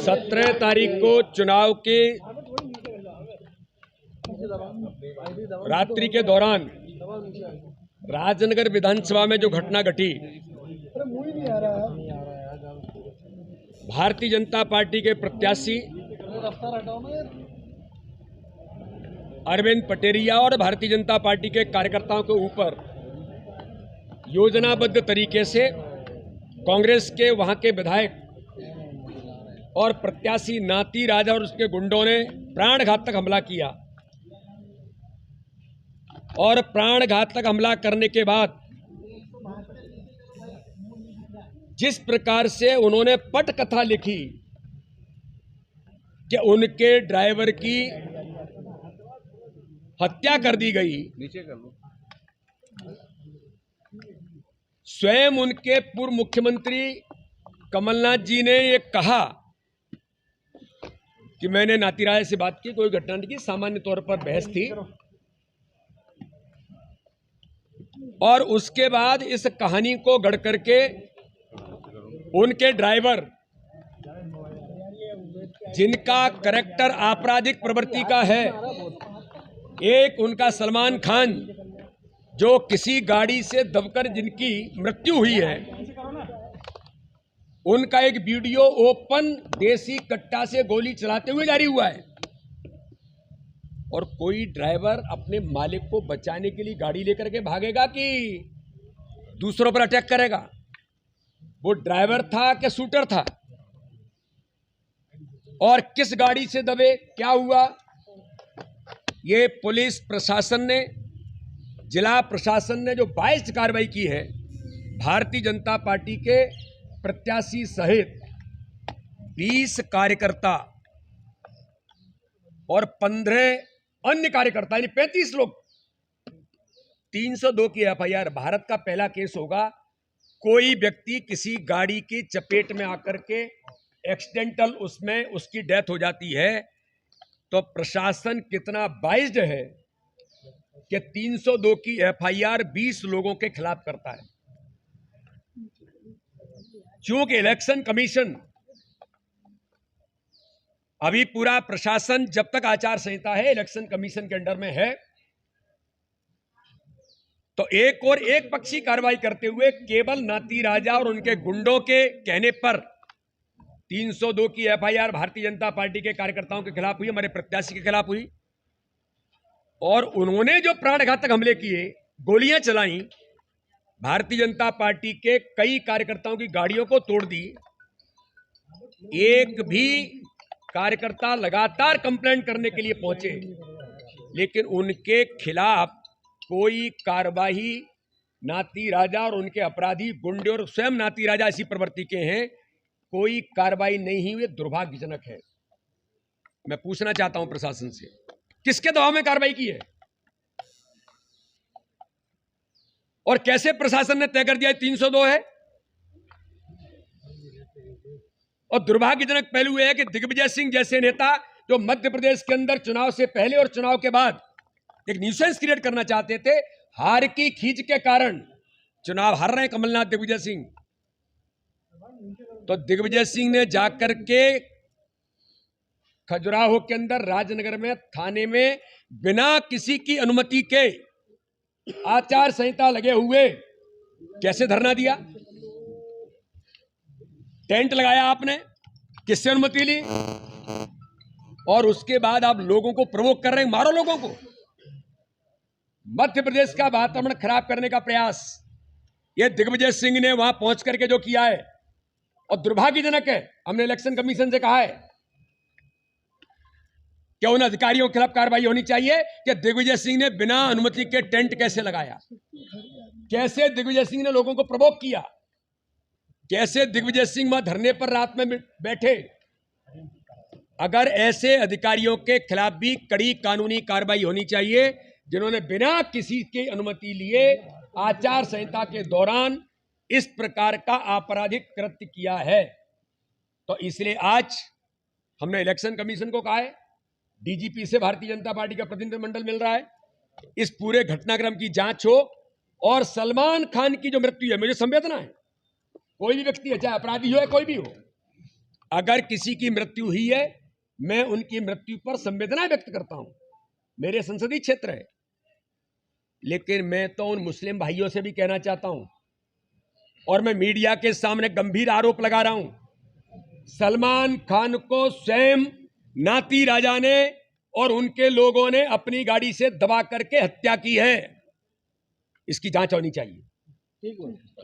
17 तारीख को चुनाव के रात्रि के दौरान राजनगर विधानसभा में जो घटना घटी, भारतीय जनता पार्टी के प्रत्याशी अरविंद पटेरिया और भारतीय जनता पार्टी के कार्यकर्ताओं के ऊपर योजनाबद्ध तरीके से कांग्रेस के वहां के विधायक और प्रत्याशी नाती राजा और उसके गुंडों ने प्राणघातक हमला किया और प्राणघातक हमला करने के बाद जिस प्रकार से उन्होंने पटकथा लिखी कि उनके ड्राइवर की हत्या कर दी गई, स्वयं उनके पूर्व मुख्यमंत्री कमलनाथ जी ने ये कहा कि मैंने नाती राजा से बात की, कोई घटना नहीं की, सामान्य तौर पर बहस थी। और उसके बाद इस कहानी को गढ़ करके उनके ड्राइवर, जिनका करैक्टर आपराधिक प्रवृत्ति का है, एक उनका सलमान खान जो किसी गाड़ी से दबकर जिनकी मृत्यु हुई है, उनका एक वीडियो ओपन देसी कट्टा से गोली चलाते हुए जारी हुआ है। और कोई ड्राइवर अपने मालिक को बचाने के लिए गाड़ी लेकर के भागेगा कि दूसरों पर अटैक करेगा? वो ड्राइवर था कि शूटर था? और किस गाड़ी से दबे, क्या हुआ? ये पुलिस प्रशासन ने, जिला प्रशासन ने जो 22 कार्रवाई की है, भारतीय जनता पार्टी के प्रत्याशी सहित 20 कार्यकर्ता और 15 अन्य कार्यकर्ता, यानी 35 लोग, 302 की एफआईआर। भारत का पहला केस होगा, कोई व्यक्ति किसी गाड़ी की चपेट में आकर के एक्सीडेंटल उसमें उसकी डेथ हो जाती है, तो प्रशासन कितना बाइज्ड है कि 302 की एफआईआर 20 लोगों के खिलाफ करता है। क्योंकि इलेक्शन कमीशन, अभी पूरा प्रशासन जब तक आचार संहिता है इलेक्शन कमीशन के अंडर में है, तो एक और एक पक्षी कार्रवाई करते हुए केवल नाती राजा और उनके गुंडों के कहने पर 302 की एफआईआर भारतीय जनता पार्टी के कार्यकर्ताओं के खिलाफ हुई, हमारे प्रत्याशी के खिलाफ हुई। और उन्होंने जो प्राणघातक हमले किए, गोलियां चलाई, भारतीय जनता पार्टी के कई कार्यकर्ताओं की गाड़ियों को तोड़ दी। एक भी कार्यकर्ता लगातार कंप्लेंट करने के लिए पहुंचे, लेकिन उनके खिलाफ कोई कार्रवाई, नाती राजा और उनके अपराधी गुंडे और स्वयं नाती राजा इसी प्रवृत्ति के हैं, कोई कार्रवाई नहीं हुई। दुर्भाग्यजनक है। मैं पूछना चाहता हूं प्रशासन से, किसके दबाव में कार्रवाई की है और कैसे प्रशासन ने तय कर दिया 302 है? और दुर्भाग्यजनक पहलू यह है कि दिग्विजय सिंह जैसे नेता जो मध्य प्रदेश के अंदर चुनाव से पहले और चुनाव के बाद एक न्यूसेंस क्रिएट करना चाहते थे, हार की खींच के कारण चुनाव हार रहे हैं कमलनाथ, दिग्विजय सिंह। तो दिग्विजय सिंह ने जाकर के खजुराहो के अंदर राजनगर में थाने में बिना किसी की अनुमति के आचार संहिता लगे हुए कैसे धरना दिया? टेंट लगाया आपने, किससे अनुमति ली? और उसके बाद आप लोगों को प्रोवोक कर रहे हैं, मारो लोगों को। मध्य प्रदेश का वातावरण खराब करने का प्रयास ये दिग्विजय सिंह ने वहां पहुंच करके जो किया है, और दुर्भाग्यजनक है। हमने इलेक्शन कमीशन से कहा है कि उन अधिकारियों के खिलाफ कार्रवाई होनी चाहिए कि दिग्विजय सिंह ने बिना अनुमति के टेंट कैसे लगाया, कैसे दिग्विजय सिंह ने लोगों को प्रवोक किया, कैसे दिग्विजय सिंह वहां धरने पर रात में बैठे। अगर ऐसे अधिकारियों के खिलाफ भी कड़ी कानूनी कार्रवाई होनी चाहिए, जिन्होंने बिना किसी की अनुमति लिए आचार संहिता के दौरान इस प्रकार का आपराधिक कृत्य किया है। तो इसलिए आज हमने इलेक्शन कमीशन को कहा है, डीजीपी से भारतीय जनता पार्टी का प्रतिनिधिमंडल मिल रहा है, इस पूरे घटनाक्रम की जांच हो। और सलमान खान की जो मृत्यु है, मुझे संवेदना है, कोई भी व्यक्ति है, चाहे अपराधी हो या कोई भी हो, अगर किसी की मृत्यु हुई है, मैं उनकी मृत्यु पर संवेदना व्यक्त करता हूं, मेरे संसदीय क्षेत्र है। लेकिन मैं तो उन मुस्लिम भाइयों से भी कहना चाहता हूं, और मैं मीडिया के सामने गंभीर आरोप लगा रहा हूं, सलमान खान को स्वयं नाती राजा ने और उनके लोगों ने अपनी गाड़ी से दबा करके हत्या की है। इसकी जांच होनी चाहिए। ठीक है।